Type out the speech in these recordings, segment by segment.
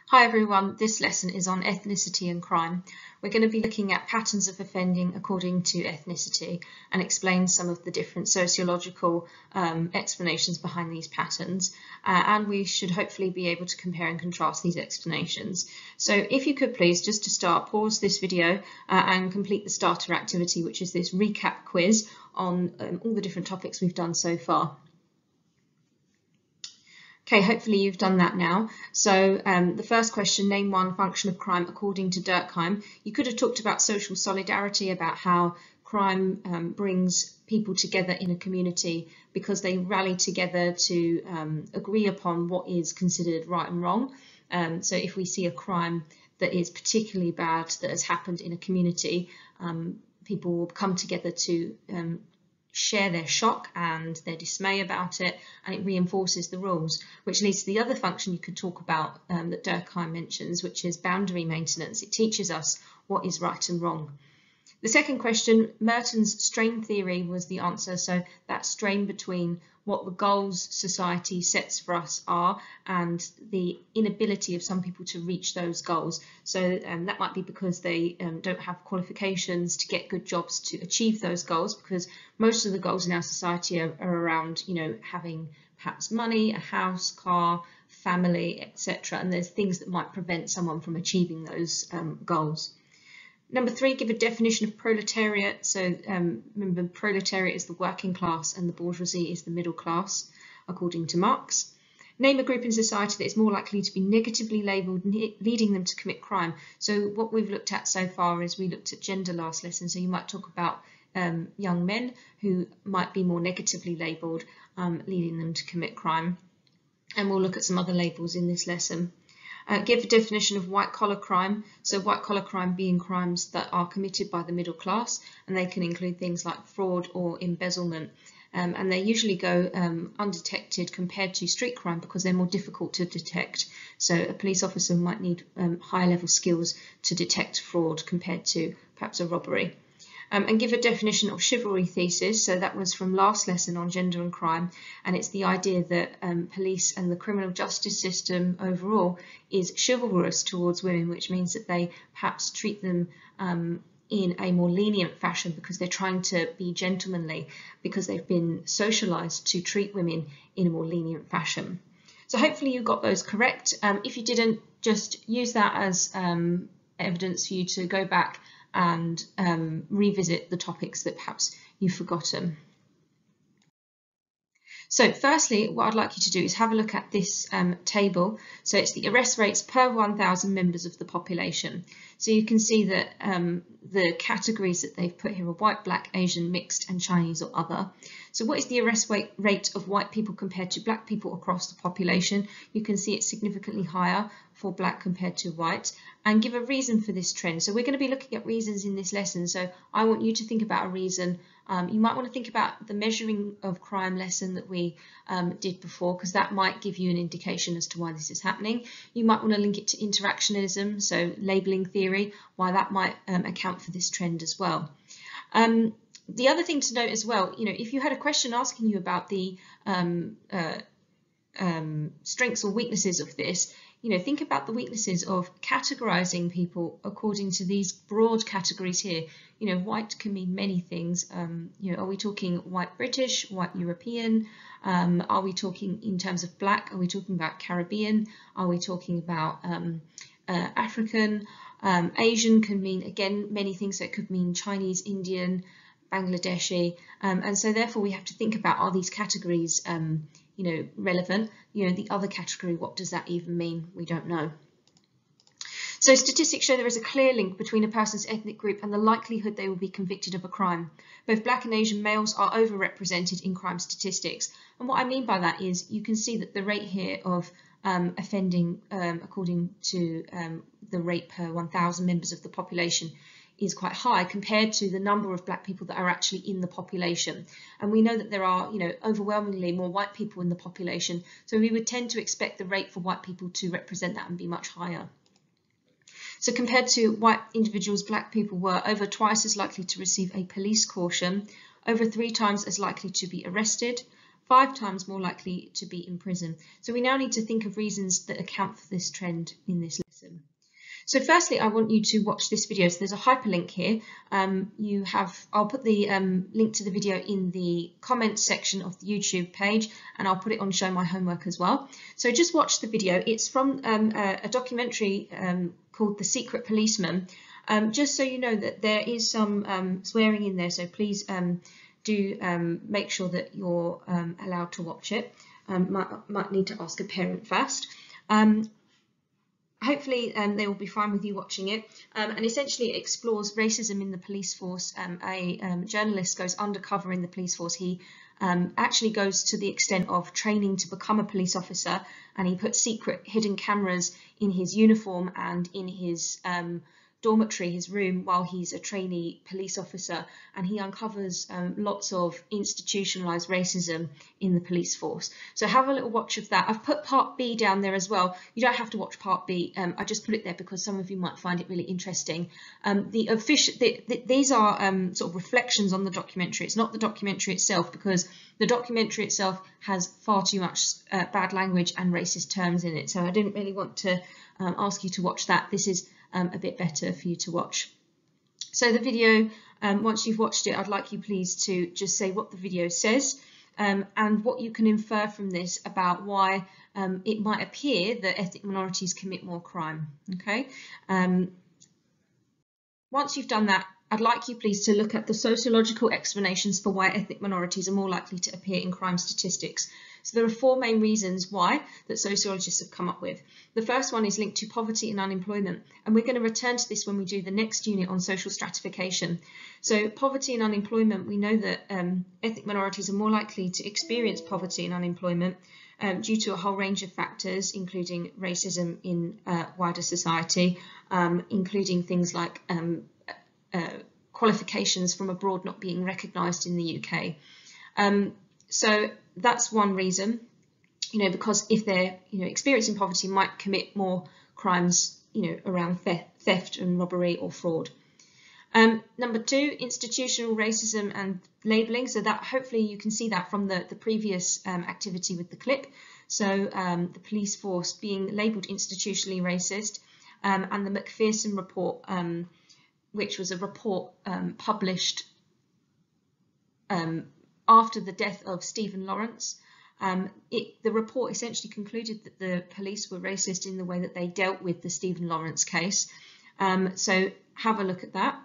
Hi everyone, this lesson is on ethnicity and crime. We're going to be looking at patterns of offending according to ethnicity and explain some of the different sociological explanations behind these patterns, and we should hopefully be able to compare and contrast these explanations. So if you could please, just to start, pause this video and complete the starter activity, which is this recap quiz on all the different topics we've done so far. Okay, hopefully you've done that now. So the first question, name one function of crime according to Durkheim. You could have talked about social solidarity, about how crime brings people together in a community because they rally together to agree upon what is considered right and wrong. So if we see a crime that is particularly bad that has happened in a community, people will come together to share their shock and their dismay about it, and it reinforces the rules, which leads to the other function you could talk about that Durkheim mentions, which is boundary maintenance. It teaches us what is right and wrong. The second question, Merton's strain theory was the answer, so that strain between what the goals society sets for us are and the inability of some people to reach those goals. So that might be because they don't have qualifications to get good jobs to achieve those goals, because most of the goals in our society are around, having perhaps money, a house, car, family, etc. And there's things that might prevent someone from achieving those goals. Number three, give a definition of proletariat. So remember, proletariat is the working class and the bourgeoisie is the middle class, according to Marx. Name a group in society that is more likely to be negatively labelled, leading them to commit crime. So what we've looked at so far is we looked at gender last lesson. So you might talk about young men who might be more negatively labelled, leading them to commit crime. And we'll look at some other labels in this lesson. Give a definition of white-collar crime. So white-collar crime being crimes that are committed by the middle class, and they can include things like fraud or embezzlement. And they usually go undetected compared to street crime because they're more difficult to detect. So a police officer might need higher level skills to detect fraud compared to perhaps a robbery. And give a definition of chivalry thesis. So that was from last lesson on gender and crime, and it's the idea that police and the criminal justice system overall is chivalrous towards women, which means that they perhaps treat them in a more lenient fashion because they're trying to be gentlemanly, because they've been socialized to treat women in a more lenient fashion. So hopefully you got those correct. If you didn't, just use that as evidence for you to go back and revisit the topics that perhaps you've forgotten. So firstly, what I'd like you to do is have a look at this table. So it's the arrest rates per 1,000 members of the population. So you can see that the categories that they've put here are white, black, Asian, mixed and Chinese or other. So what is the arrest rate of white people compared to black people across the population? You can see it's significantly higher for black compared to white, and give a reason for this trend. So we're going to be looking at reasons in this lesson. So I want you to think about a reason. You might want to think about the measuring of crime lesson that we did before, because that might give you an indication as to why this is happening. You might want to link it to interactionism, so labelling theory, why that might account for this trend as well. The other thing to note as well, if you had a question asking you about the strengths or weaknesses of this, think about the weaknesses of categorizing people according to these broad categories here. White can mean many things. Are we talking white British, white European? Are we talking in terms of black? Are we talking about Caribbean? Are we talking about African? Asian can mean, again, many things. So it could mean Chinese, Indian, Bangladeshi. And so therefore we have to think about, are these categories relevant? The other category, what does that even mean? We don't know. So statistics show there is a clear link between a person's ethnic group and the likelihood they will be convicted of a crime. Both black and Asian males are overrepresented in crime statistics. And what I mean by that is you can see that the rate here of offending according to the rate per 1,000 members of the population is quite high compared to the number of black people that are actually in the population. And we know that there are, overwhelmingly more white people in the population. So we would tend to expect the rate for white people to represent that and be much higher. So compared to white individuals, black people were over twice as likely to receive a police caution, over 3 times as likely to be arrested, 5 times more likely to be in prison. So we now need to think of reasons that account for this trend in this lesson. So firstly, I want you to watch this video. So there's a hyperlink here. I'll put the link to the video in the comments section of the YouTube page, and I'll put it on Show My Homework as well. So just watch the video. It's from a documentary called The Secret Policeman. Just so you know that there is some swearing in there, so please do make sure that you're allowed to watch it. Might need to ask a parent first. Hopefully they will be fine with you watching it, and essentially it explores racism in the police force. A journalist goes undercover in the police force. He actually goes to the extent of training to become a police officer, and he puts secret hidden cameras in his uniform and in his dormitory, his room, while he's a trainee police officer, and he uncovers lots of institutionalized racism in the police force. So have a little watch of that. I've put part B down there as well. You don't have to watch part B. I just put it there because some of you might find it really interesting. These are sort of reflections on the documentary. It's not the documentary itself, because the documentary itself has far too much bad language and racist terms in it. So I didn't really want to ask you to watch that. This is a bit better for you to watch. So the video, once you've watched it, I'd like you please to just say what the video says and what you can infer from this about why it might appear that ethnic minorities commit more crime. Okay. Once you've done that, I'd like you please to look at the sociological explanations for why ethnic minorities are more likely to appear in crime statistics. So there are 4 main reasons why that sociologists have come up with. The first one is linked to poverty and unemployment, and we're going to return to this when we do the next unit on social stratification. So poverty and unemployment, we know that ethnic minorities are more likely to experience poverty and unemployment due to a whole range of factors, including racism in wider society, including things like qualifications from abroad not being recognised in the UK. So that's one reason, because if they're, experiencing poverty, might commit more crimes, around theft and robbery or fraud. Number 2, institutional racism and labelling. So that hopefully you can see that from the previous activity with the clip. So the police force being labelled institutionally racist, and the Macpherson report, which was a report published after the death of Stephen Lawrence. The report essentially concluded that the police were racist in the way that they dealt with the Stephen Lawrence case. So have a look at that.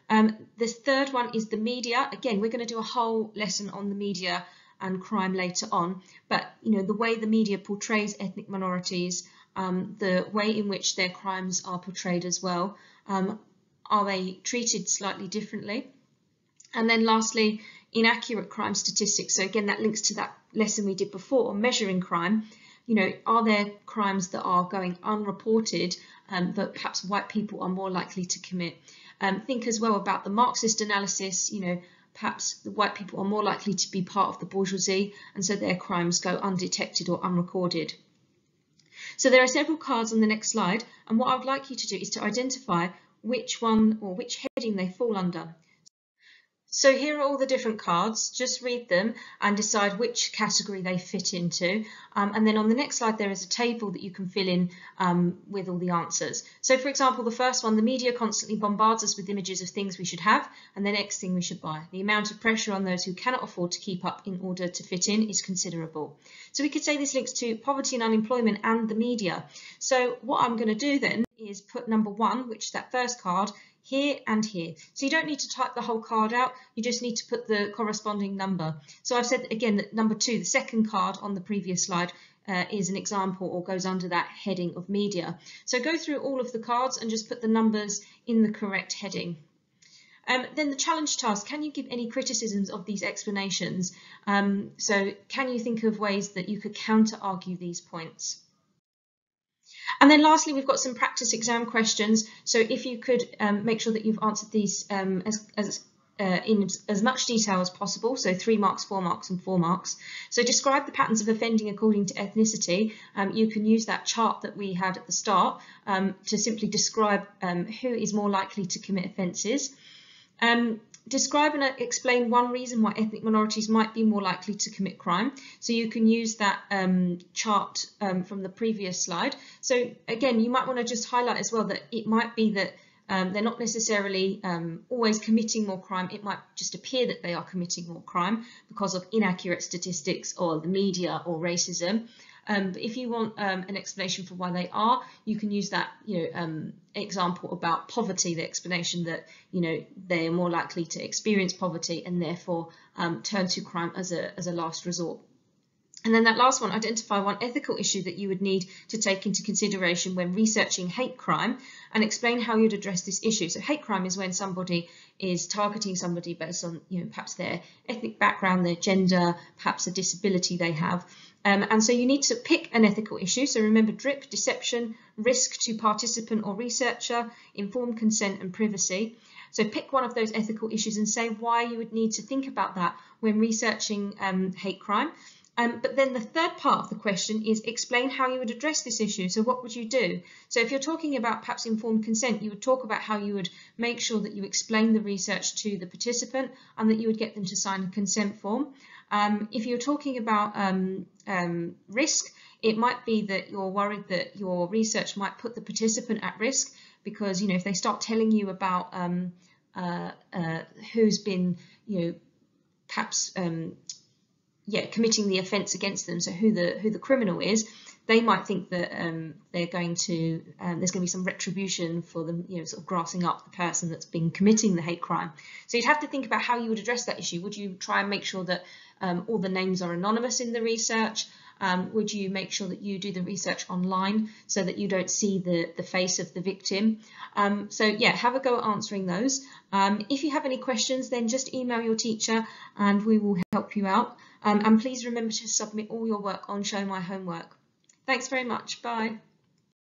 The third one is the media. Again, we're going to do a whole lesson on the media and crime later on, but the way the media portrays ethnic minorities, the way in which their crimes are portrayed as well, are they treated slightly differently? And then lastly, inaccurate crime statistics. So again, that links to that lesson we did before on measuring crime. Are there crimes that are going unreported that perhaps white people are more likely to commit? Think as well about the Marxist analysis. Perhaps the white people are more likely to be part of the bourgeoisie, and so their crimes go undetected or unrecorded. So there are several cards on the next slide, and what I would like you to do is to identify which one or which heading they fall under. So here are all the different cards. Just read them and decide which category they fit into. And then on the next slide, there is a table that you can fill in with all the answers. So for example, the first one, the media constantly bombards us with images of things we should have and the next thing we should buy. The amount of pressure on those who cannot afford to keep up in order to fit in is considerable. So we could say this links to poverty and unemployment and the media. So what I'm going to do then is put number 1, which is that first card, here and here. So you don't need to type the whole card out, you just need to put the corresponding number. So I've said again that number 2, the second card on the previous slide, is an example or goes under that heading of media. So go through all of the cards and just put the numbers in the correct heading. Then the challenge task, can you give any criticisms of these explanations? So can you think of ways that you could counter-argue these points? And then lastly, we've got some practice exam questions. So if you could make sure that you've answered these in as much detail as possible. So 3 marks, 4 marks and 4 marks. So describe the patterns of offending according to ethnicity. You can use that chart that we had at the start to simply describe who is more likely to commit offences. Describe and explain one reason why ethnic minorities might be more likely to commit crime. So you can use that chart from the previous slide. So again, you might want to just highlight as well that it might be that they're not necessarily always committing more crime. It might just appear that they are committing more crime because of inaccurate statistics or the media or racism. But if you want an explanation for why they are, you can use that example about poverty, the explanation that they are more likely to experience poverty and therefore turn to crime as a last resort. And then that last one, identify one ethical issue that you would need to take into consideration when researching hate crime and explain how you'd address this issue. So hate crime is when somebody is targeting somebody based on perhaps their ethnic background, their gender, perhaps a disability they have. And so you need to pick an ethical issue. So remember DRIP, deception, risk to participant or researcher, informed consent and privacy. So pick one of those ethical issues and say why you would need to think about that when researching hate crime. But then the third part of the question is explain how you would address this issue. So what would you do? So if you're talking about perhaps informed consent, you would talk about how you would make sure that you explain the research to the participant and that you would get them to sign a consent form. If you're talking about risk, it might be that you're worried that your research might put the participant at risk because, if they start telling you about who's been, perhaps committing the offence against them, so who the criminal is, they might think that there's going to be some retribution for them, sort of grassing up the person that's been committing the hate crime. So you'd have to think about how you would address that issue. Would you try and make sure that all the names are anonymous in the research? Would you make sure that you do the research online so that you don't see the face of the victim? So yeah, have a go at answering those. If you have any questions, then just email your teacher and we will help you out. And please remember to submit all your work on Show My Homework. Thanks very much. Bye.